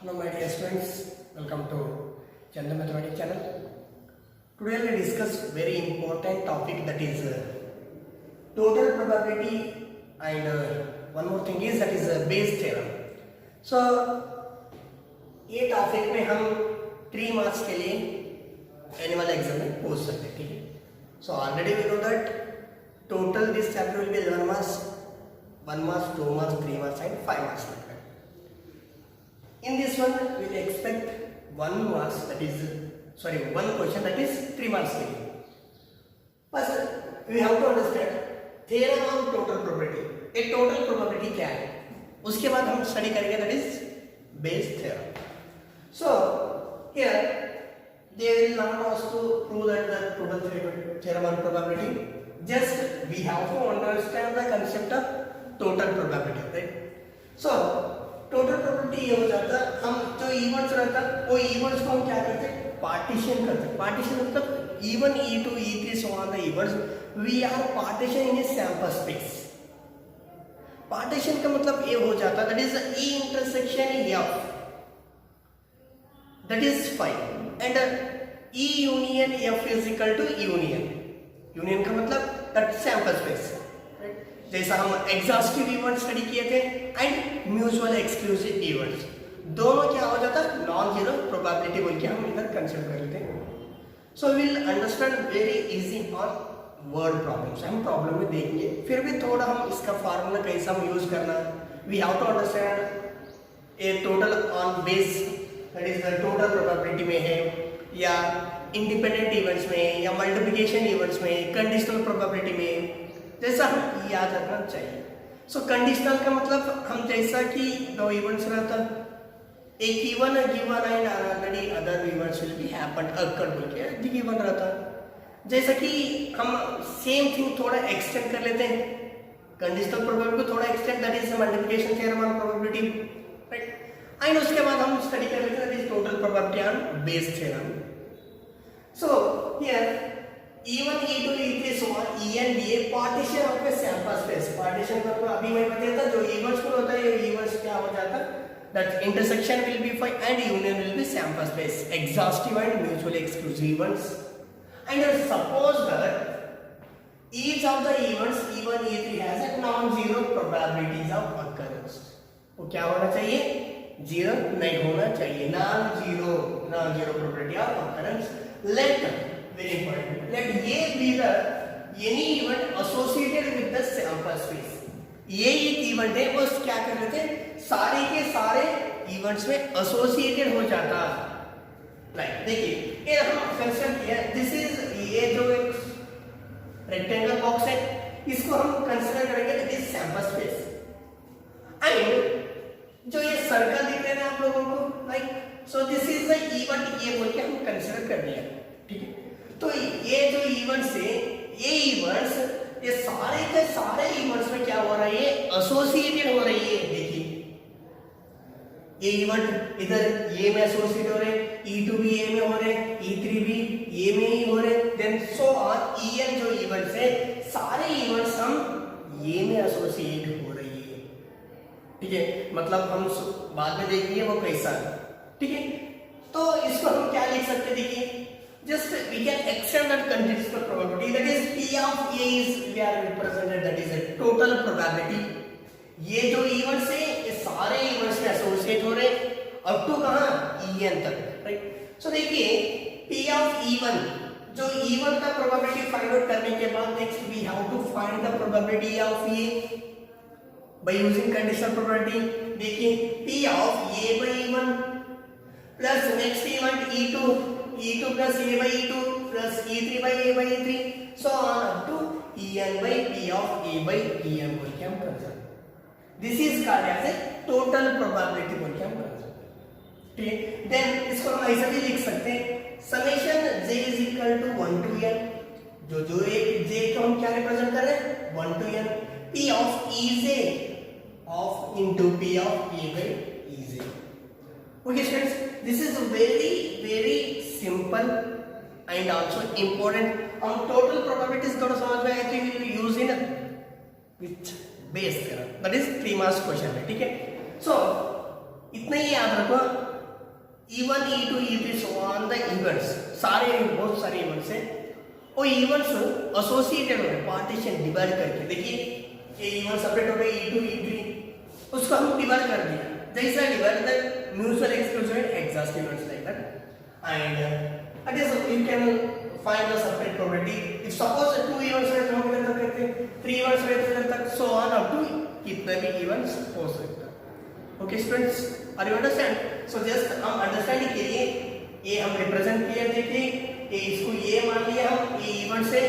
Hello my dear students, welcome to Chandra Mathematics channel. Today we will discuss very important topic, that is total probability, and one more thing is that is Bayes theorem. So ये topic में हम 3 marks के लिए annual exam में पूछ सकते हैं, ठीक है. So already we know that total this chapter will be 11 marks, 1 marks, 2 marks, 3 marks and 5 marks. In this one, we will expect 1 marks, that is, sorry, 1 question, that is 3 marks के लिए. First, we have to understand theorem on total probability. एक total probability क्या है? उसके बाद हम study करेंगे, that is Bayes theorem. So here they will not ask to prove that the total theorem on probability. Just we have to understand the concept of total probability, right? So total probability ये हो जाता है, हम जो events रहता है वो events को हम क्या करते हैं, पार्टीशन करते हैं. पार्टीशन मतलब E1, E2, E3 so on the events we are partition in a sample space. Partition का मतलब ये हो जाता है, that is E intersection F, that is 5, and E union F is equal to union. union का मतलब that sample space, जैसा हम एग्जॉस्टिव इवेंट स्टडी किए थे एंड म्यूचुअल एक्सक्लूसिव इवेंट्स, दोनों क्या हो जाता है, नॉन जीरो प्रोबेबिलिटी बोल के हम इधर कंसिडर कर लेते हैं. So will understand very easy on word problems. हम प्रॉब्लम में देखेंगे, फिर भी थोड़ा हम इसका फार्मूला कैसा हम यूज करना, we have to understand a total on Bayes, that is the total probability में है या इंडिपेंडेंट इवेंट्स में या मल्टीप्लिकेशन इवेंट्स में, कंडीशनल प्रोबेबिलिटी में, जैसा हम याद रखना चाहिए. सो कंडीशनल का मतलब हम जैसा कि दो इवेंट्स रहता, एक even given and already other events will be happened occur बोल के गिवन रहता. जैसा कि हम सेम थिंग थोड़ा एक्सटेंड कर लेते हैं, कंडीशनल प्रोबेबिलिटी को थोड़ा extend, that is multiplication theorem on probability, right. And उसके बाद हम स्टडी कर लेते हैं that is total probability on Bayes theorem. So here E1, E2, E3 so on, E and D partition of a sample space. Partition का अभी मैं बताया था, जो इवेंट्स को होता है ये इवेंट्स क्या हो जाता है, that intersection will be 5 and union will be sample space, exhaustive and mutually exclusive events. And suppose that each of the events E1, E3 has a non zero probabilities of occurrence. वो क्या होना चाहिए, zero नहीं होना चाहिए, non zero probability of occurrence. Let very important, let A be the any event associated with the sample space. ये एक event है, वो क्या कर लेते हैं, सारे के सारे इवेंट्स में एसोसिएटेड हो जाता. लाइक देखिए ये हम कंसीडर किया, दिस इज ये जो एक रेक्टेंगल बॉक्स है, इसको हम कंसीडर करेंगे that is sample space. And जो ये सर्कल दिख रहे हैं आप लोगों को, like so this is the event, ये बोल के हम कंसीडर कर दिया, ठीक है. तो ये जो इवेंट्स है, ये इवेंट्स, ये सारे के सारे इवेंट्स में क्या हो रहा है, ये एसोसिएटेड हो रही है. देखिए ये इवेंट इधर ये में एसोसिएट हो रहे हैं, E2 भी ये में हो रहे हैं, E3 भी ये में ही हो रहे हैं, देन सो ऑन. En जो इवेंट्स है, सारे इवेंट्स हम ये में एसोसिएट हो रही है, ठीक है. मतलब हम बाद में देखेंगे वो कैसा, ठीक है. तो इसको हम क्या लिख सकते हैं, देखिए just we can extend that conditional probability, that is P of A is we are represented, that is a total probability. ये जो इवेंट्स है ये सारे इवेंट्स में एसोसिएट हो रहे अप टू कहां, En तक, राइट. सो देखिए P of E1, जो E1 का प्रोबेबिलिटी फाइंड आउट करने के बाद next we have to find the probability of A by using conditional probability. देखिए P of A by E1 plus next event E2 plus A by E2 plus E3 by A by E3 so on up to En by P of A by En बोल के हम कर सकते. This is called as a total probability बोल के हम कर सकते, ठीक है. Then इसको हम ऐसे भी लिख सकते हैं, summation j is equal to 1 to n, जो एक j को हम क्या रिप्रेजेंट कर रहे हैं, 1 to n, P of Ej of into P of A by Ez. Okay students, this is very simple and also important. हम total probabilities थोड़ा समझ में आए तो we will use in with Bayes theorem, that is 3 marks question है, ठीक है. So इतना ही याद रखो, E1, E2, E3 so on the events, सारे बहुत सारे इवेंट्स हैं, वो इवेंट्स एसोसिएटेड हो रहे, पार्टीशन डिवाइड करके। देखिए ये इवेंट सेपरेट हो गए E2, E3, उसको हम डिवाइड कर दिया, जैसा divide the mutual exclusive and exhaustive events like that. And that is you can find the separate probability if suppose 2 events है तो हम कितने तक करते हैं, 3 events है तो कितने तक, so on up to कितने भी events हो सकता है। Okay students, are you understand? So just हम अंडरस्टैंडिंग के लिए ये हम रिप्रेजेंट किया, देखिए ये इसको ये मान लिया हम, ये इवेंट से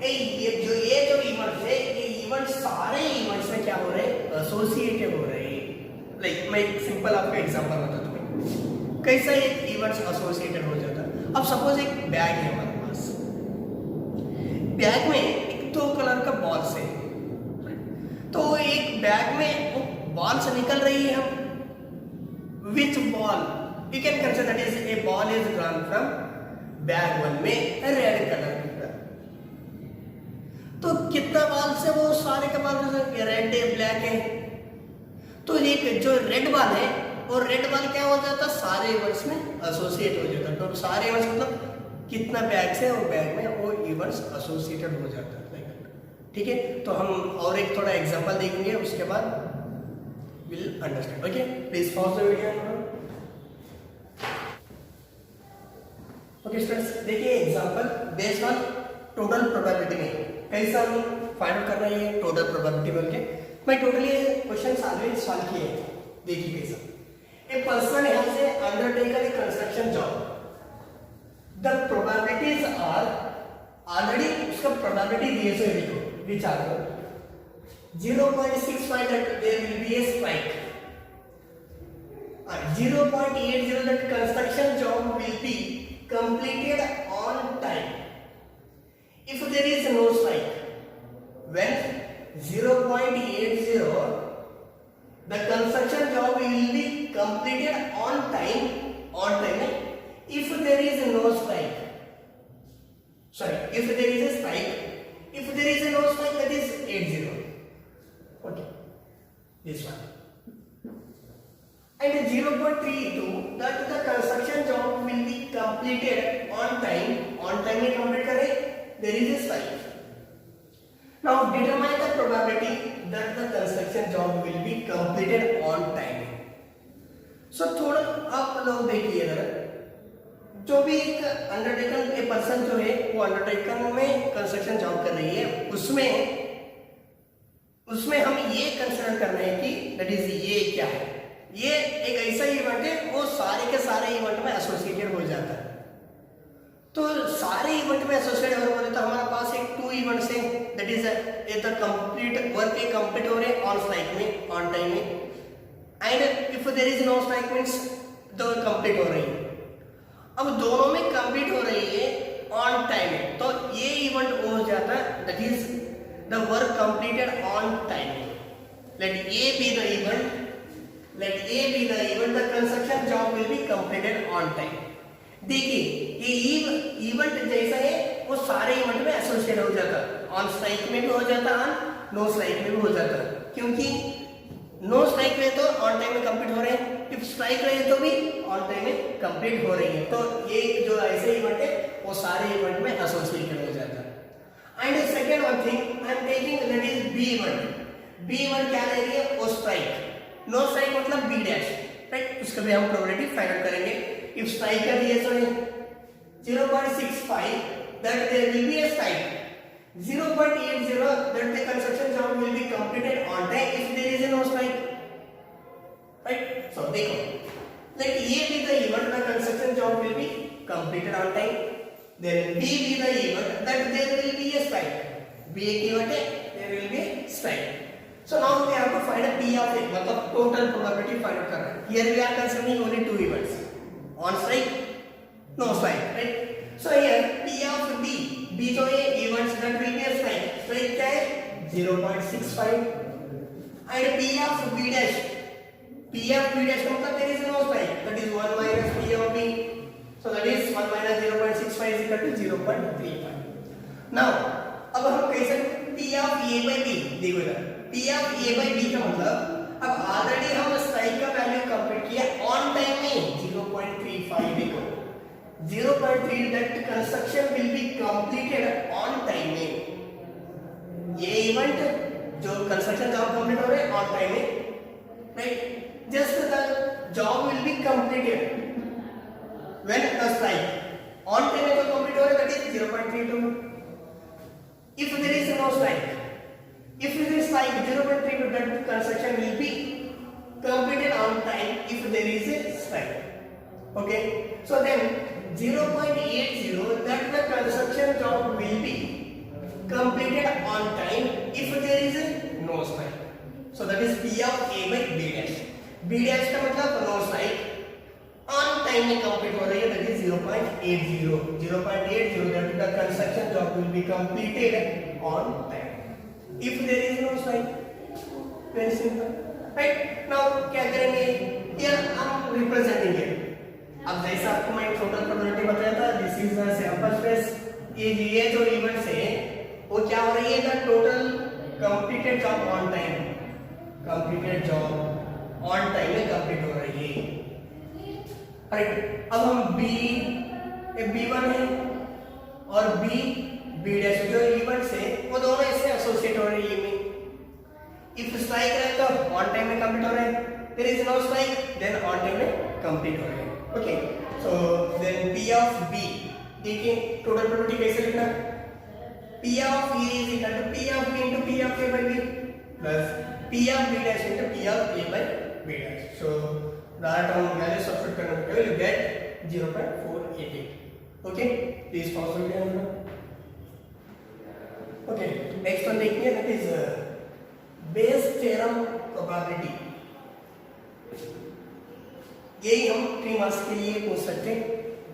ये जो इवेंट है, ये इवेंट सारे इवेंट्स में क्या हो रहे हैं, एसोसिएटेड हो रहे हैं। लाइक मैं एक सिंपल आपको एग्जांपल बताता हूँ कैसा एक इवेंट्स एसोसिएटेड हो जाता है। अब सपोज एक बैग है हमारे पास, बैग में एक 2 कलर का बॉल्स है, तो एक बैग में वो बॉल से निकल रही है, हम which ball you can consider that is a ball is drawn from bag 1 में रेड कलर का, तो कितना बॉल से वो सारे का बॉल रेड है, ब्लैक है, तो एक जो रेड बॉल है और रेड बॉल क्या हो जाता है, सारे इवेंट्स में एसोसिएट हो जाता है। तो सारे इवेंट्स मतलब कितना बैग से और बैग में वो इवेंट्स एसोसिएटेड हो जाता है। ठीक है, तो हम और एक थोड़ा एग्जांपल देखेंगे, उसके बाद will understand. Okay, please pause the video. Okay students, देखिए example based on total probability में कैसा हम फाइंड आउट कर रहे हैं टोटल प्रोबेबिलिटी बोल के। मैं टोटली क्वेश्चन ऑलरेडी सॉल्व किए हैं, देखिए कैसा। A person has undertaken a construction job, the probabilities are already, उसका प्रोबेबिलिटी दिए से देखो विचार करो, 0.65 that there will be a strike, 0.80 that construction job will be completed on time. If there is no strike, when 0.80 the construction job will be completed on time, if there is no strike, sorry, if there is a strike, if there is no strike, that is 80. Okay, this one. And 0.32 that the construction job will be completed on time. On time में complete करें, there is a strike. Now determine the probability that the construction job will be completed on time. So थोड़ा आप लोग देखिए इधर, जो भी एक अंडरटेकन ए पर्सन जो है वो अंडरटेकन में कंस्ट्रक्शन जॉब कर रही है, उसमें हम ये कंसीडर कर रहे हैं कि दैट इज ये क्या है, ये एक ऐसा इवेंट है वो सारे के सारे इवेंट में एसोसिएटेड हो जाता है। तो सारे इवेंट में एसोसिएटेड हो रहे, तो हमारे पास एक 2 इवेंट्स हैं, that is the complete work a complete हो रहे ऑन स्ट्राइक में, ऑन टाइम में, and if there is no strike means the complete हो रही है। अब दोनों में कंप्लीट हो रही है ऑन टाइम, तो ये इवेंट हो जाता है that is the work completed on time. Let A B the event the construction job will be completed on time. देखिए ये इवेंट जैसा है वो सारे इवेंट में एसोसिएट हो जाता है, ऑन स्ट्राइक में भी हो जाता है, ऑन नो स्ट्राइक में भी हो जाता है, क्योंकि नो स्ट्राइक रहे तो ऑन टाइम में कंप्लीट हो रहे हैं, इफ स्ट्राइक रहे तो भी ऑन टाइम में कंप्लीट हो रही है। तो ये जो ऐसे इवेंट है वो सारे इवेंट में एसोसिएटेड हो जाता है। And second one thing I am taking that is B event क्या ले रही है, वो स्ट्राइक, नो स्ट्राइक मतलब बी डैश, राइट, उसका भी हम प्रोबेबिलिटी फाइंड आउट करेंगे। इफ स्ट्राइक कर दिए तो 0.65 that there will be a strike, 0.80 that the construction job will be completed on time if there is no strike, right? So देखो, let A be the event the construction job will be completed on time, then B be the event that there will be a strike, B एक event है, there will be a strike. So now we have to find a P of A, मतलब total probability find out करना है। Here we are considering only 2 events, on strike, no strike, right? So here P of B जो है events that will be a strike क्या है 0.65, and P of B dash का मतलब there is no strike, that is 1 minus P of B, so that is 1 minus 0.65 is equal to 0.35. Now अब हम कह सकते P of A by B, देखो इधर P of A by B का मतलब अब ऑलरेडी हम स्ट्राइक का वैल्यू कंप्यूट किया 0.3 that construction will be completed on time में, ये इवेंट जो कंस्ट्रक्शन जॉब कंप्लीट हो रहे हैं ऑन टाइम में, right? Just the job will be completed when the strike on time में जो कंप्लीट हो रहा है that is 0.32. If there is no strike, if it is like 0.32 that construction will be completed on time if there is a strike. Okay, so then 0.80 that the construction job will be completed on time if there is a no strike. So that is P of A by B dash. B dash का मतलब no strike on time में complete हो रही है, that is 0.80. 0.80 that the construction job will be completed on time if there is no strike. Very simple. Right? Now क्या करेंगे? Here हम representing it. अब जैसा आपको मैं टोटल प्रोबेबिलिटी बताया था, this is the sample space. ये जो इवेंट्स है वो क्या हो रही है? The total completed job on time, completed job on time में कंप्लीट हो रही है. राइट? अब हम B1 है और B डैश जो इवेंट्स है वो दोनों इससे एसोसिएट हो रही है. इफ स्ट्राइक रहे तो ऑन टाइम में कंप्लीट हो रहे हैं, there is no strike then on time में कंप्लीट हो रहे हैं. Okay, so then P of B, देखिए टोटल प्रोबेबिलिटी कैसे लिखना? P of A is equal to P of B into P of A by B plus P of B dash into P of A by B dash. So that हम value substitute करने पे you get 0.488. Okay, please pause the video. Okay, next one देखिए, that is Bayes theorem probability. यही हम 3 marks के लिए पूछ सकते हैं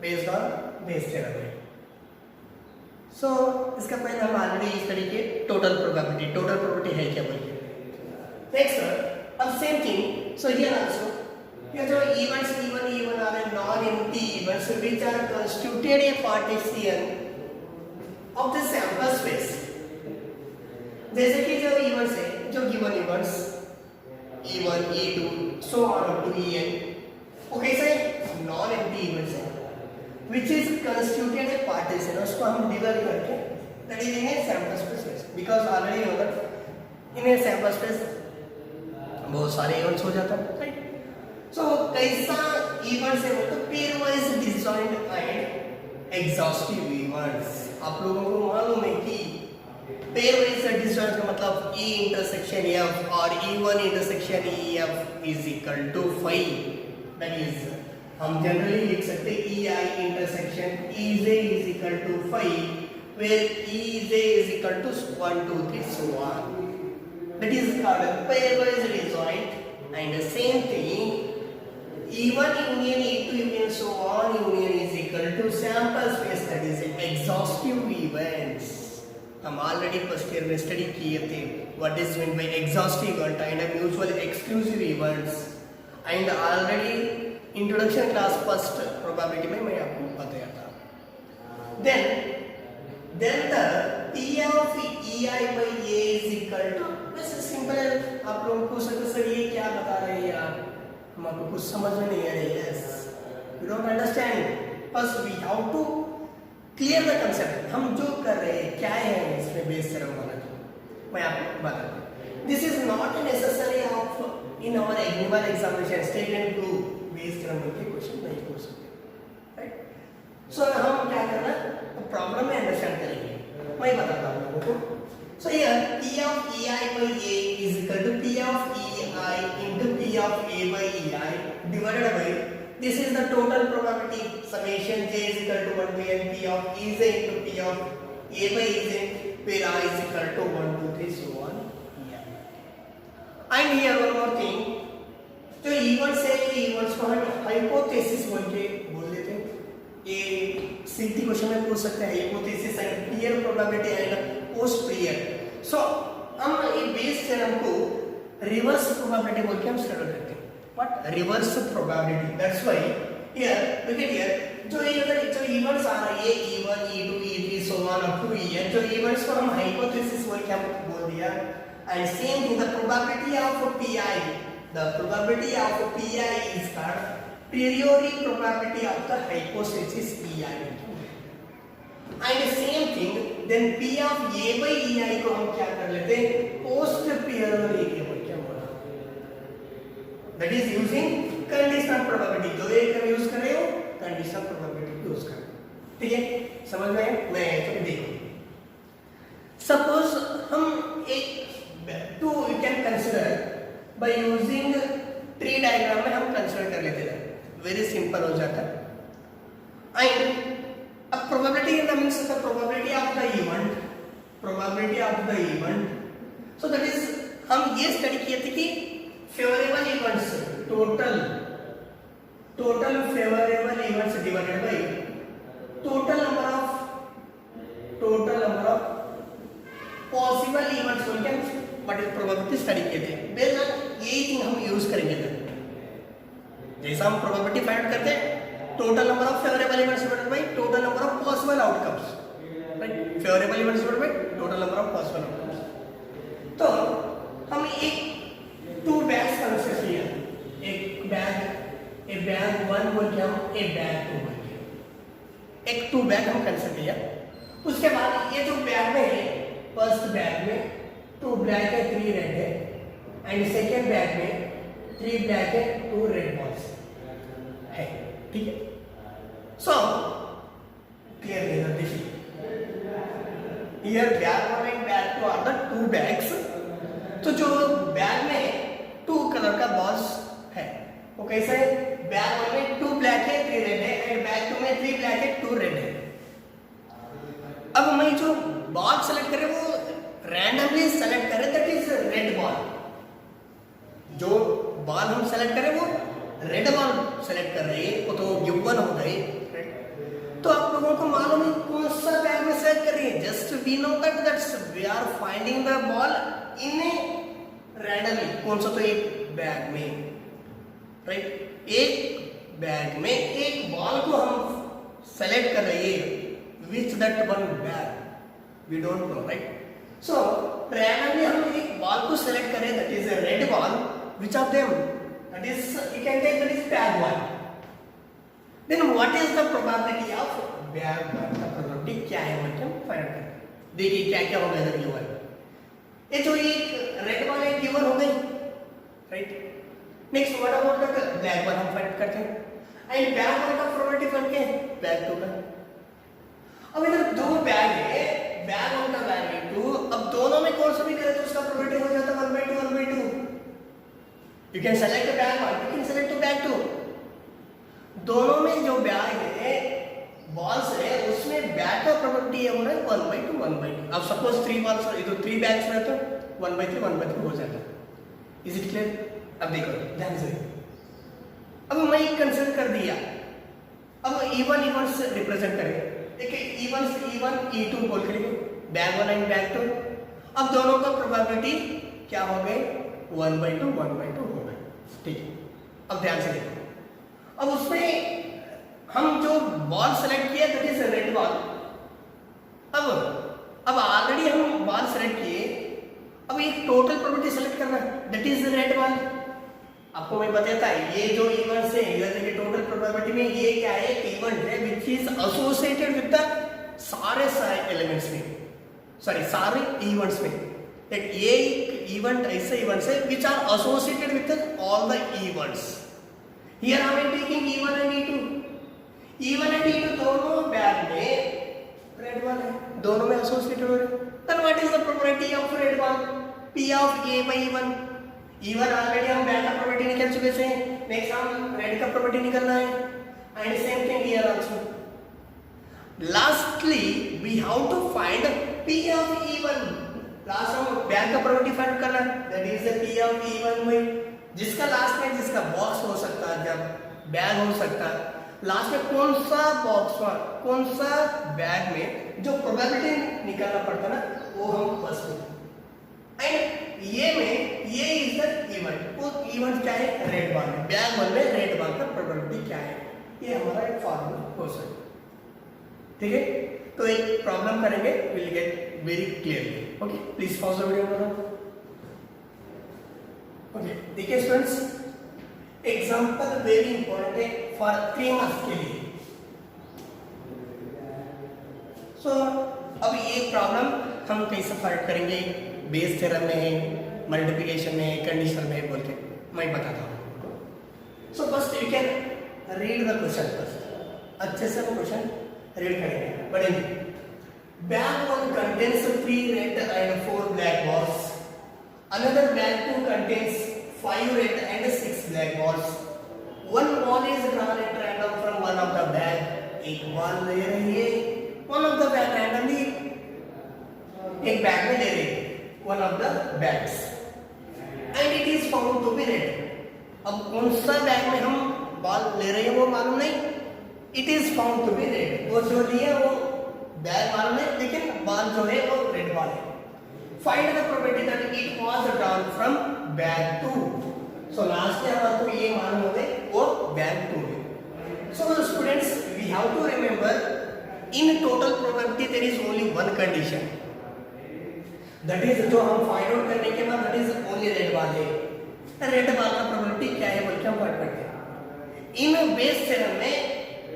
based on Bayes theorem. So इसका पहले हम ऑलरेडी स्टडी किए टोटल प्रोबेबिलिटी. टोटल प्रोबेबिलिटी है क्या बोलिए? नेक्स्ट अब same thing. So here also ये जो events E1 are non empty events which are constituted a partition of the sample space. जैसे कि जो इवेंट्स है, जो given events E1 E2 so on up to En, वो कैसे नॉन एम्प्टी इवेंट्स है which is constituted a partition. उसको हम डिवाइड करके that is in a sample space because already you know that in a sample space बहुत सारे events हो जाता है, राइट? सो कैसा इवेंट्स है वो तो pair wise disjoint and exhaustive events. आप लोगों को मालूम है कि पेयर वाइज डिसजॉइंट का मतलब E इंटरसेक्शन F और E1 intersection EF is equal to 5. That is हम जनरली लिख सकते हैं EI intersection EJ is equal to 5 where EJ is equal to 1 2 3 so on. That is called a pairwise disjoint. And the same thing E1 union E2 union so on union is equal to sample space, that is exhaustive events. हम already first year में study किए थे what is mean by exhaustive event and mutual exclusive events. And already introduction class first probability में मैं आपको बताया था. Then the P of EI by A is equal to, बस सिंपल है. आप लोगों को सर ये क्या बता रहे हैं आप, हमको कुछ समझ में नहीं आ रही है. You don't understand. First we have to clear the concept. हम जो कर रहे हैं क्या है इसमें बेस थ्योरम वाला, मैं आपको बताता हूँ. This is not necessary of in our annual examination state and prove Bayes theorem के क्वेश्चन नहीं पूछ सकते, राइट? सो हम क्या करना प्रॉब्लम में अंडरस्टैंड करेंगे. मैं बताता हूँ लोगों को. So here P of EI by A is equal to P of EI into P of A by EI divided by, this is the total probability summation J is equal to 1 to N P of EJ into P of A by EJ where I is equal to 1 2 3 so on. And here one more thing, जो events है ये events को हम hypothesis बोल देते हैं. ये सीधी question में पूछ सकते हैं hypothesis and prior probability and post prior. So हम ये बेस थ्योरम को रिवर्स प्रोबेबिलिटी बोल के हम स्टार्ट करते हैं. What reverse probability? That's why here look at here, जो इवेंट्स आ रही है E1 E2 E3 so on up to En, जो इवेंट्स को हम हाइपोथेसिस बोल के हम बोल दिया. And same thing the probability of PI, the probability of PI is called priori probability of the hypothesis EI. And same thing, then P of A by EI को हम क्या कर लेते हैं, post priori के बोल के बोला, that is using conditional probability. जो एक यूज कर रहे हो conditional probability यूज कर, ठीक है, समझ में? मैं तो देखो, suppose हम एक to you can consider by using tree diagram में हम कंसिडर कर लेते हैं, वेरी सिंपल हो जाता है. एंड अब probability means the probability of the event, probability of the event. So that is हम ये स्टडी किए थे कि favourable events, total favourable events divided by total number of possible events बोल के व्हाट इज प्रोबेबिलिटी स्टडी किए थे. Based on यही थिंग हम यूज करेंगे. जैसा हम प्रोबेबिलिटी फाइंड करते हैं, total number of favourable events divided by total number of possible outcomes, right? Favourable events divided by total number of possible outcomes. तो हम एक टू बैग्स कंसिडर किया, एक बैग 1 बोल के हम एक बैग 2 बोल के एक टू बैग हम कंसिडर किया. उसके बाद ये जो बैग में है, फर्स्ट बैग में 2 ब्लैक है 3 रेड है, एंड सेकेंड बैग में 3 ब्लैक है 2 रेड बॉल्स है, ठीक है. So clear this here bag 1 and bag 2 are the 2 bags. तो जो बैग में 2 कलर का बॉल्स है वो कैसे है, बैग 1 में 2 ब्लैक है 3 रेड है, एंड बैग 2 में 3 ब्लैक है 2 रेड है. अब मैं जो बॉल सेलेक्ट करें वो रैंडमली सेलेक्ट करें, दैट इज रेड बॉल. जो बॉल हम सेलेक्ट करें वो रेड बॉल सेलेक्ट कर रहे हैं, वो तो गिवन हो गए. तो आप लोगों को मालूम है कौन सा बैग में सेलेक्ट कर रहे हैं. Just we know that's we are finding the ball in a randomly. कौन सा, तो एक बैग में, राइट? एक बैग में एक बॉल को हम सेलेक्ट कर रहे हैं. Which that one bag we don't know, right? So randomly हम एक बॉल को सेलेक्ट करें, that is a red ball. Which of them? That is you can take that is bag 1. Then what is the probability of bag 1? का probability क्या है वो हम find करें. देखिए क्या क्या होगा इधर गिवन. ये जो एक रेड बॉल है गिवन हो गई, right? Next what about the black ball हम फाइंड करते हैं, एंड बैग 1 का प्रोबेबिलिटी फाइंड किया बैग 2 का. अब इधर दो बैग है, बैग 1 का बैग 2. अब दोनों में कौन सा भी करे तो उसका प्रोबेबिलिटी हो जाता है 1/2. You can select bag 1, you can select bag 2. दोनों में जो बैग है बॉल्स है उसमें बैग का प्रोबेबिलिटी है 1/2. अब सपोज 3 बॉल्स है तो 3 बैग्स में तो 1/3 हो जाता है. Is it clear? अब देखो ध्यान से. अब मैं कंसिडर कर दिया. अब इवेंट्स रिप्रेजेंट करें. देखिए इवेंट्स E1 E2 बोल करेंगे, बैग 1 एंड बैग 2. अब दोनों का प्रोबेबिलिटी क्या हो गए, 1/2 हो गए, ठीक है. अब ध्यान से देखो. अब उसमें हम जो बॉल सेलेक्ट किया दैट इज रेड बॉल. अब ऑलरेडी हम बॉल सेलेक्ट किए, अब एक टोटल प्रोबेबिलिटी सेलेक्ट करना दैट इज रेड बॉल. आपको मैं बताता है ये जो इवेंट्स है इधर देखिए टोटल प्रोबेबिलिटी में ये क्या है, इवेंट है which is associated with the सारे एलिमेंट्स में, सॉरी सारे इवेंट्स में. एक ये इवेंट ऐसे इवेंट्स है which are associated with all the events. Here I am taking E1 and E2. E1 and E2 दोनों बैग में रेड बॉल है, दोनों में एसोसिएटेड हो रहे हैं. Then what is the probability of red ball? P of A by E1. E1 already हम bag का प्रोबेबिलिटी निकल चुके हैं, नेक्स्ट हम रेड का प्रोबेबिलिटी निकलना है, and same thing here also. Lastly we have to find P of E1. Last हम बैग का प्रोबेबिलिटी फाइंड करना है, that is the P of E1 में जिसका लास्ट में जिसका बॉक्स हो सकता है, जब बैग हो सकता है, लास्ट में कौन सा बॉक्स कौन सा बैग में जो प्रोबेबिलिटी निकालना पड़ता है ना वो हम बस में. एंड ये इज द इवेंट. वो इवेंट क्या है, रेड बॉल है. बैग 1 में रेड बॉल का प्रोबेबिलिटी क्या है, ये हमारा एक फॉर्मूला हो सकता है. ठीक है, तो एक प्रॉब्लम करेंगे, will get very clearly. Okay, please pause the video. Okay देखिए स्टूडेंट्स, एग्जाम्पल वेरी इंपॉर्टेंट है फॉर 3 मार्क्स के लिए। सो अब ये प्रॉब्लम हम कैसे सॉल्व करेंगे, बेस थ्योरम में है, मल्टीप्लिकेशन में है, कंडीशनल में है बोल के मैं बताता हूँ। So first you can read the question first, अच्छे से वो क्वेश्चन रीड करेंगे, पढ़ेंगे। Bag 1 contains 3 red and 4 black balls. Another bag 2 contains 5 red and 6 black balls. One ball is drawn at random from one of the bag. एक ball ले रही है, one of the bag randomly एक bag में ले रही है, one of the bags, and it is found to be red. अब कौन सा बैग में हम बॉल ले रहे हैं वो मालूम नहीं, it is found to be red. वो जो लिया वो बैग मालूम है लेकिन बॉल जो है वो रेड बॉल है। Find the probability that it was drawn from bag 2। So last में हमारे को ये मालूम हो गए वो बैग 2 है। So students we have to remember in total probability there is only one condition, that is जो हम फाइंड आउट करने के बाद that is only red ball है। रेड बॉल का प्रोबेबिलिटी क्या है बोल के हम वर्क करते हैं। इन बेस थ्योरम में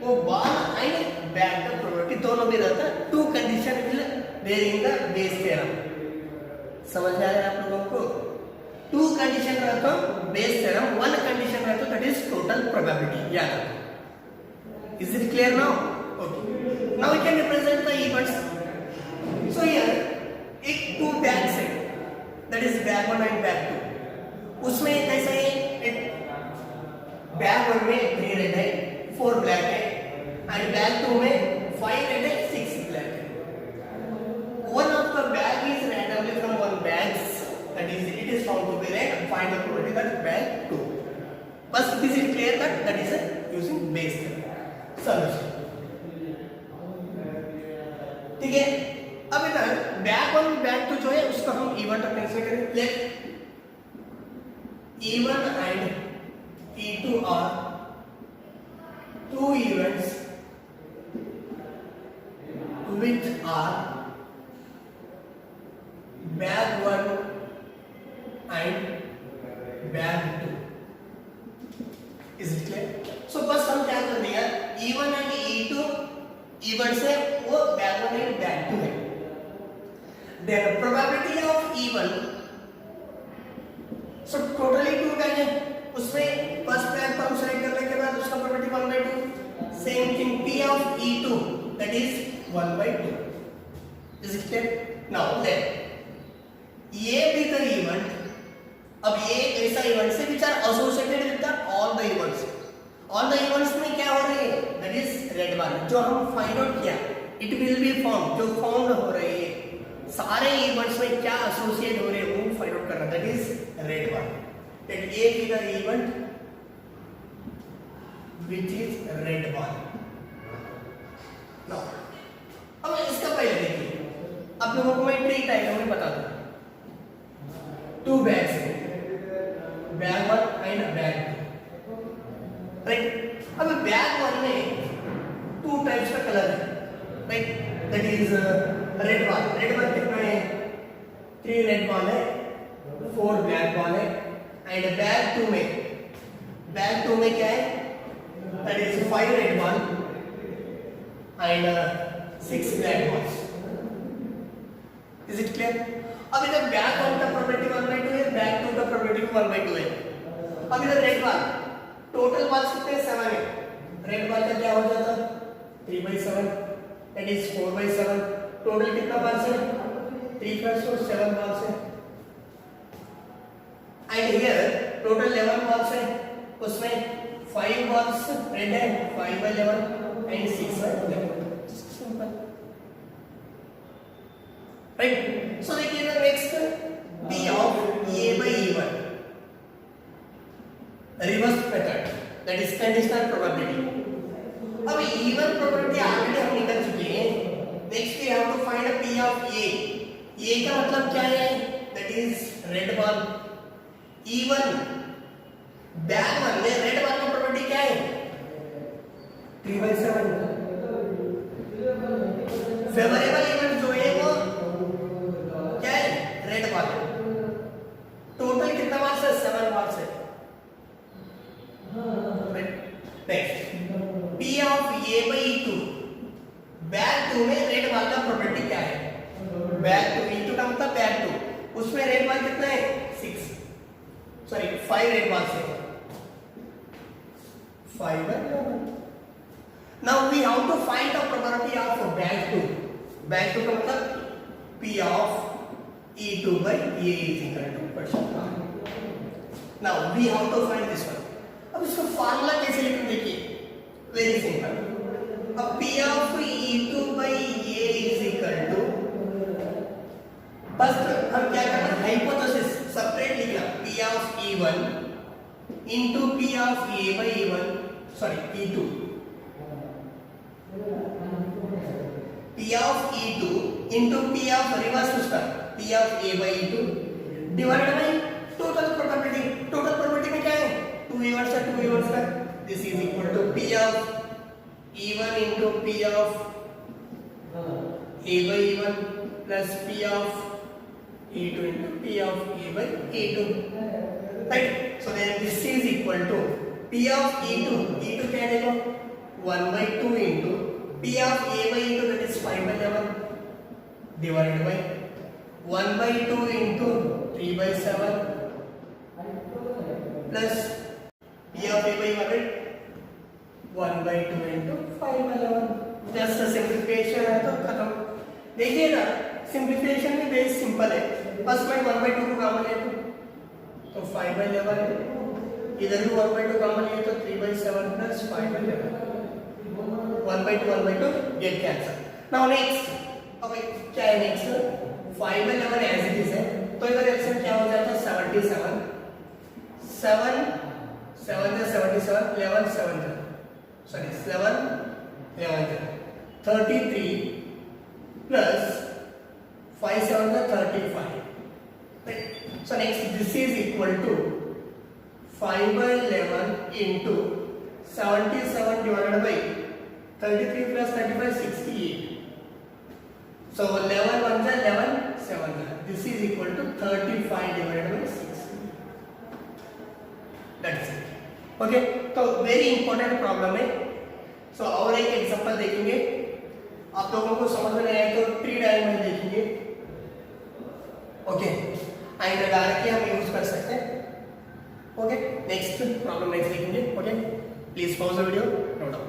वो बॉल एंड बैग का प्रोबेबिलिटी दोनों भी रहता है, two condition will there in the Bayes theorem. समझ आ रहा है आप लोगों को? टू कंडीशन रहता है बेस थ्योरम, वन कंडीशन रहता है दैट इज टोटल प्रोबेबिलिटी। याद रखो। Is it clear now? Okay, now we can represent the events. So here एक टू बैग्स है, that is bag 1 and bag 2। उसमें कैसे है, बैग 1 में 3 रेड है, 4 ब्लैक है, एंड बैग 2 में 5 रेड है, 6 ब्लैक है। One of the bag is randomly from one bags, that is it is found to be red. Find the probability that bag 2. बस this is clear that is using base solution. ठीक है, अब इधर bag 1 bag 2 जो है उसको हम event cancel करें। Let E1 and E2 are two events which are bag 1 and bag 2. Is it clear? So बस हम क्या कर दिया, E1 and E2 events है वो bag 1 and bag 2 है। Then probability of E1, so totally 2 bag है, उसमें फर्स्ट बैग को हम सेलेक्ट करने के बाद उसका probability 1/2। Same thing P of E2 that is 1/2. Is it clear? Now let ये भी द इवेंट, अब ये ऐसा इवेंट से which are associated with the all the events. All the events में क्या हो रही है, दैट इज रेड बार। जो हम फाइंड आउट किया इट विल बी फाउंड, जो फाउंड हो रही है सारे इवेंट्स में क्या एसोसिएट हो रहे हैं वो फाइंड आउट करना, that is red bar. That A is the event which is red ball. Now, अब इसका पहले देखिए, आप लोगों को मैं ट्री डायग्राम में बता दूं। 2 बैग्स हैं, बैग 1 एंड बैग 2, राइट। अब बैग 1 में 2 टाइप्स का कलर है, right, that is red ball. Red ball कितना है, 3 रेड बॉल है, 4 ब्लैक बॉल है, एंड बैग 2 में क्या है, that is 5 red ball and 6 black balls. Is it clear? अब इधर बैग 1 का प्रोबेबिलिटी 1/2 है, बैग 2 का प्रोबेबिलिटी 1/2 है। अब इधर रेड बॉल, टोटल बॉल्स कितने 7 है, रेड बॉल का क्या हो जाता 3/7, दैट इज 4/7। टोटल कितना बॉल्स है, 3 + 7 बॉल्स है। एंड हियर टोटल 11 बॉल्स है, उसमें 5 बॉल्स रेड है, 5/11 एंड 6/11। Simple, right. सो देखिए the next P of A/E1 reverse method, that is conditional probability. अब E1 प्रोबेबिलिटी ऑलरेडी हम निकल चुके हैं। Next we have to find P of A। A का मतलब क्या है, that is red ball. E1 bag 1 में रेड बॉल की प्रोबेबिलिटी क्या है, 3/7। फेवरेबल इवेंट जो है वो क्या है, रेड बॉल। टोटल कितना बॉल्स है, 7 बॉल्स है। Next P of A by E2, back 2 में रेड बार का प्रॉपर्टी क्या है? बैक 2, E2 का मतलब बैक 2, उसमें रेड बार कितना है? 5 रेड बार है, 5 by 11. Now we have to find the probability of back 2. Back 2 का मतलब P of E2 by A is equal to percent. Now we have to find this one. अब इसका फार्मूला कैसे लिखें देखिए, वेरी सिंपल. अब P of E2 by A is equal to, first हम क्या करना, हाइपोथेसिस सेपरेट लिखना, P of E1 into P of A by E1, sorry E2, P of E2 into P of reverse उसका P of A by E2 divided by total probability. total probability में क्या है, 2 inverse है, 2 inverse का, this is equal to P of E1 into P of A by E1 plus P of E2 into P of A by E2, right? So then this is equal to P of E2, E2 क्या है देखो, 1 by 2 into P of A by E2, that is 5 by 11 divided by 1 by 2 into 3 by 7 plus P of A by E1, 1 by 2 into 5 by 11. Just simplification है तो खत्म. देखिएगा simplification में base simple है, first में 1 by 2 को common ले तो 5 by 11 है, इधर भी 1 by 2 कॉमन लिए तो 3 by 7 plus 5 by 11, 1 by 2 get cancel. Now next, okay, क्या है next, 5 by 11 as it is है, तो इधर एलसीएम क्या हो जाता है 77, 7 7 से 77, 11 7 sorry 7 11 33 plus 5 7 35, right? So next this is equal to 5 by 11 into 77 divided by 33 plus 35 68. So 11 1 is 11 7 is. This is equal to 35 divided by 6. That's it. Okay, तो very important problem है. सो और एक एग्जांपल देखेंगे, आप लोगों को समझ में नहीं आए तो ट्री डायग्राम में देखेंगे. ओके, एंड डायरेक्टली हम यूज कर सकते हैं. ओके, नेक्स्ट प्रॉब्लम नेक्स्ट देखेंगे. Okay, please pause the video, note down.